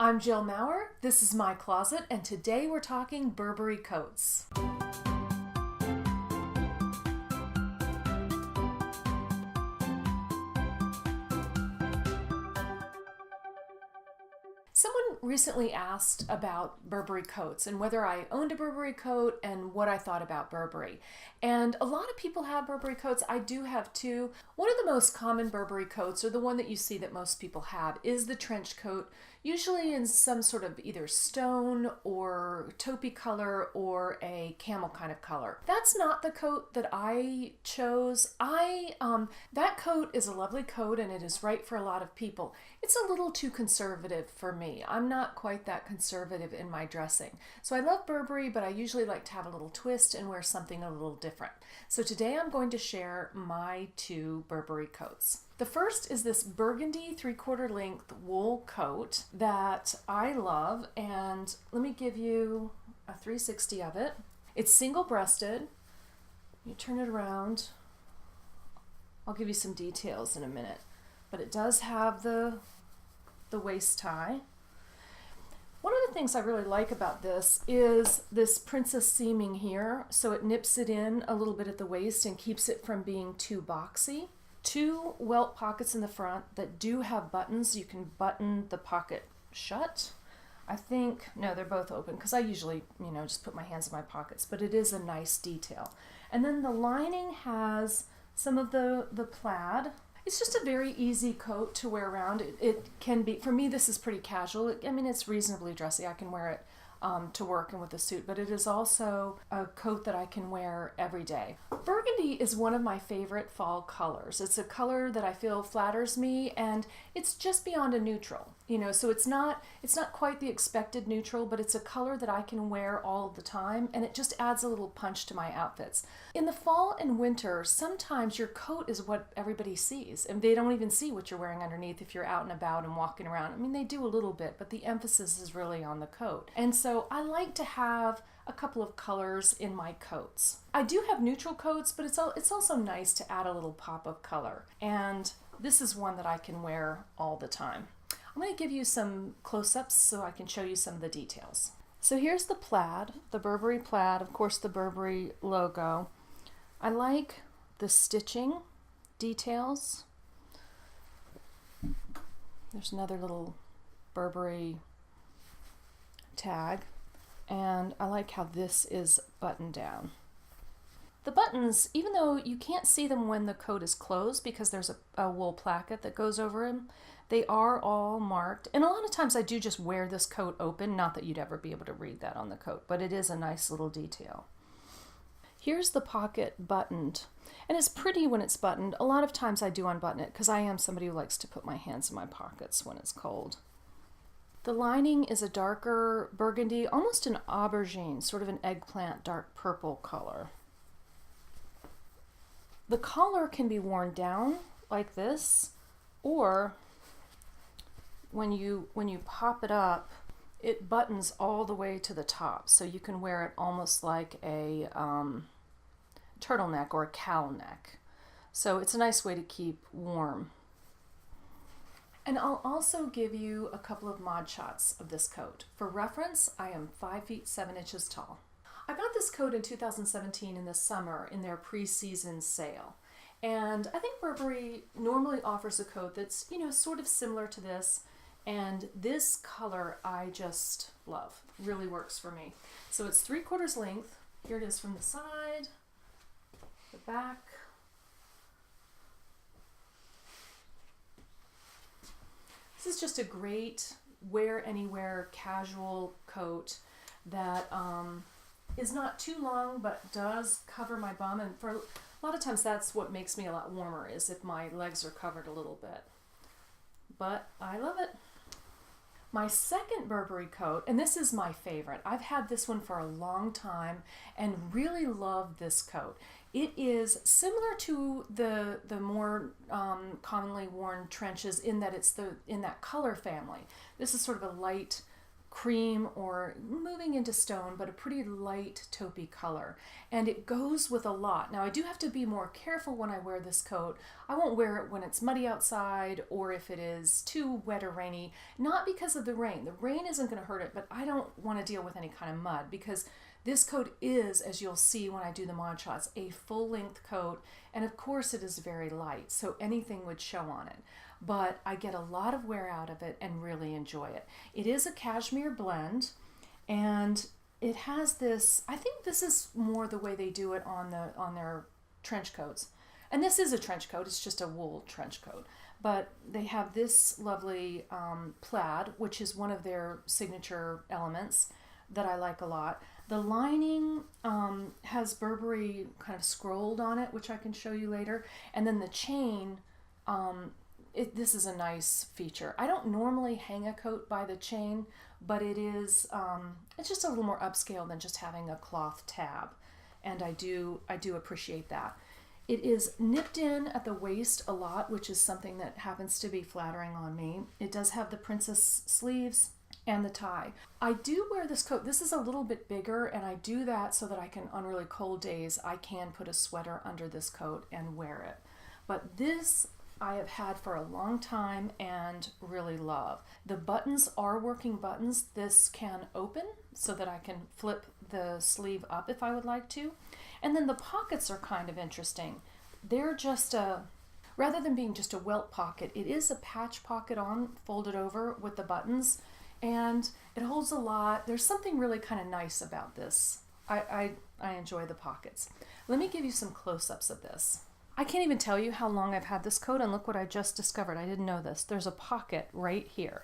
I'm Jill Maurer, this is my closet, and today we're talking Burberry Coats. Someone recently asked about Burberry Coats and whether I owned a Burberry coat and what I thought about Burberry. And a lot of people have Burberry coats. I do have two. One of the most common Burberry coats, or the one that you see that most people have, is the trench coat, usually in some sort of either stone or taupey color or a camel kind of color. That's not the coat that I chose. That coat is a lovely coat and it is right for a lot of people. It's a little too conservative for me. I'm not quite that conservative in my dressing. So I love Burberry, but I usually like to have a little twist and wear something a little different. So today I'm going to share my two Burberry coats. The first is this burgundy 3/4 length wool coat that I love, and let me give you a 360 of it. It's single-breasted. You turn it around. I'll give you some details in a minute, but it does have the waist tie. One of the things I really like about this is this princess seaming here, so it nips it in a little bit at the waist and keeps it from being too boxy. Two welt pockets in the front that do have buttons. You can button the pocket shut. No, they're both open because I usually, just put my hands in my pockets, but it is a nice detail. And then the lining has some of the plaid. It's just a very easy coat to wear around. It can be, for me, this is pretty casual. It's reasonably dressy. I can wear it to work and with a suit, but it is also a coat that I can wear every day. Burgundy is one of my favorite fall colors. It's a color that I feel flatters me, and it's just beyond a neutral. So it's not quite the expected neutral, but it's a color that I can wear all the time, and it just adds a little punch to my outfits. In the fall and winter, sometimes your coat is what everybody sees, and they don't even see what you're wearing underneath if you're out and about and walking around. They do a little bit, but the emphasis is really on the coat. And so I like to have a couple of colors in my coats. I do have neutral coats, but it's also nice to add a little pop of color. And this is one that I can wear all the time. I'm going to give you some close-ups so I can show you some of the details. So here's the plaid, the Burberry plaid, of course the Burberry logo. I like the stitching details. There's another little Burberry tag, and I like how this is buttoned down. The buttons, even though you can't see them when the coat is closed because there's a wool placket that goes over them, they are all marked. And a lot of times I do just wear this coat open, not that you'd ever be able to read that on the coat, but it is a nice little detail. Here's the pocket buttoned, and it's pretty when it's buttoned. A lot of times I do unbutton it because I am somebody who likes to put my hands in my pockets when it's cold. The lining is a darker burgundy, almost an aubergine, sort of an eggplant dark purple color. The collar can be worn down like this, or when you pop it up, it buttons all the way to the top, so you can wear it almost like a turtleneck or a cowl neck. So it's a nice way to keep warm. And I'll also give you a couple of mod shots of this coat. For reference, I am 5 feet 7 inches tall. I got this coat in 2017 in the summer in their pre-season sale. And I think Burberry normally offers a coat that's, sort of similar to this. And this color I just love. Really works for me. So it's 3/4 length. Here it is from the side, the back. This is just a great wear anywhere casual coat that is not too long but does cover my bum, and for a lot of times that's what makes me a lot warmer, is if my legs are covered a little bit. But I love it. My second Burberry coat, and this is my favorite. I've had this one for a long time and really love this coat. It is similar to the more commonly worn trenches in that it's in that color family. This is sort of a light cream or moving into stone, but a pretty light taupey color. And it goes with a lot. Now I do have to be more careful when I wear this coat. I won't wear it when it's muddy outside or if it is too wet or rainy, not because of the rain. The rain isn't going to hurt it, but I don't want to deal with any kind of mud because this coat is, as you'll see when I do the mod shots, a full-length coat, and of course it is very light, so anything would show on it. But I get a lot of wear out of it and really enjoy it. It is a cashmere blend, and it has this, I think this is more the way they do it on their trench coats. And this is a trench coat, it's just a wool trench coat. But they have this lovely plaid, which is one of their signature elements that I like a lot. The lining has Burberry kind of scrolled on it, which I can show you later. And then the chain, this is a nice feature. I don't normally hang a coat by the chain, but it is, it's just a little more upscale than just having a cloth tab. And I do appreciate that. It is nipped in at the waist a lot, which is something that happens to be flattering on me. It does have the princess sleeves and the tie. I do wear this coat. This is a little bit bigger, and I do that so that I can, on really cold days, I can put a sweater under this coat and wear it. But this I have had for a long time and really love. The buttons are working buttons. This can open so that I can flip the sleeve up if I would like to. And then the pockets are kind of interesting. They're just rather than being just a welt pocket, it is a patch pocket on, folded over with the buttons. And it holds a lot. There's something really kind of nice about this. I enjoy the pockets. Let me give you some close-ups of this. I can't even tell you how long I've had this coat, and look what I just discovered. I didn't know this. There's a pocket right here.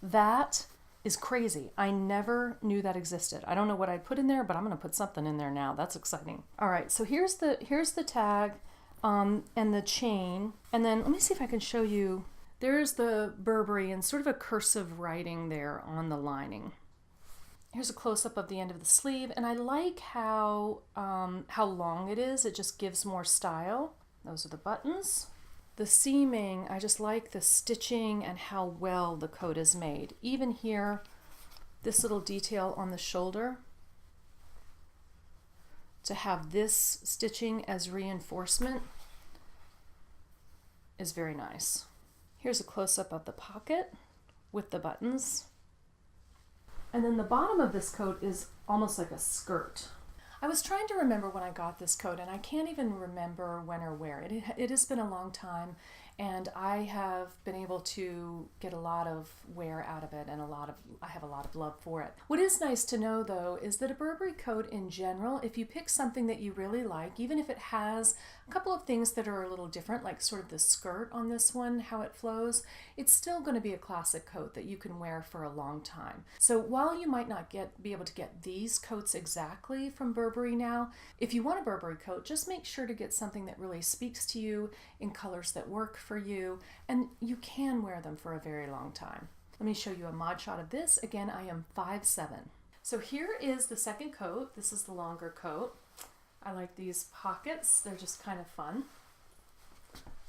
That is crazy. I never knew that existed. I don't know what I'd put in there, but I'm going to put something in there now. That's exciting. All right, so here's the tag and the chain. And then let me see if I can show you. There's the Burberry and sort of a cursive writing there on the lining. Here's a close-up of the end of the sleeve, and I like how long it is. It just gives more style. Those are the buttons. The seaming, I just like the stitching and how well the coat is made. Even here, this little detail on the shoulder, to have this stitching as reinforcement is very nice. Here's a close-up of the pocket with the buttons. And then the bottom of this coat is almost like a skirt. I was trying to remember when I got this coat, and I can't even remember when or where. It has been a long time, and I have been able to get a lot of wear out of it, and I have a lot of love for it. What is nice to know, though, is that a Burberry coat in general, if you pick something that you really like, even if it has a couple of things that are a little different, like sort of the skirt on this one, how it flows, it's still going to be a classic coat that you can wear for a long time. So while you might not be able to get these coats exactly from Burberry now, if you want a Burberry coat, just make sure to get something that really speaks to you in colors that work for you, and you can wear them for a very long time. Let me show you a mod shot of this. Again, I am 5'7". So here is the second coat. This is the longer coat. I like these pockets. They're just kind of fun.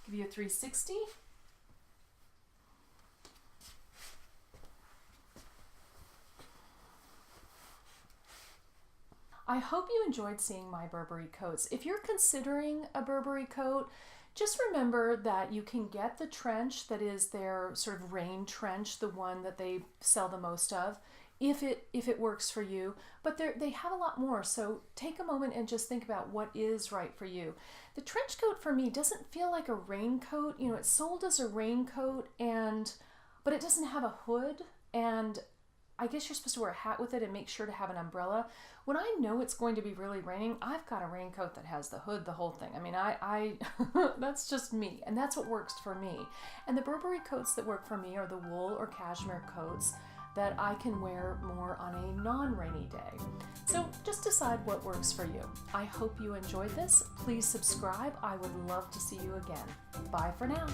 Give you a 360. I hope you enjoyed seeing my Burberry coats. If you're considering a Burberry coat, just remember that you can get the trench that is their sort of rain trench, the one that they sell the most of, if it works for you. But they have a lot more, so take a moment and just think about what is right for you. The trench coat for me doesn't feel like a raincoat. You know, it's sold as a raincoat, but it doesn't have a hood, and I guess you're supposed to wear a hat with it and make sure to have an umbrella. When I know it's going to be really raining, I've got a raincoat that has the hood, the whole thing. I mean, I that's just me, and that's what works for me. And the Burberry coats that work for me are the wool or cashmere coats that I can wear more on a non-rainy day. So just decide what works for you. I hope you enjoyed this. Please subscribe. I would love to see you again. Bye for now.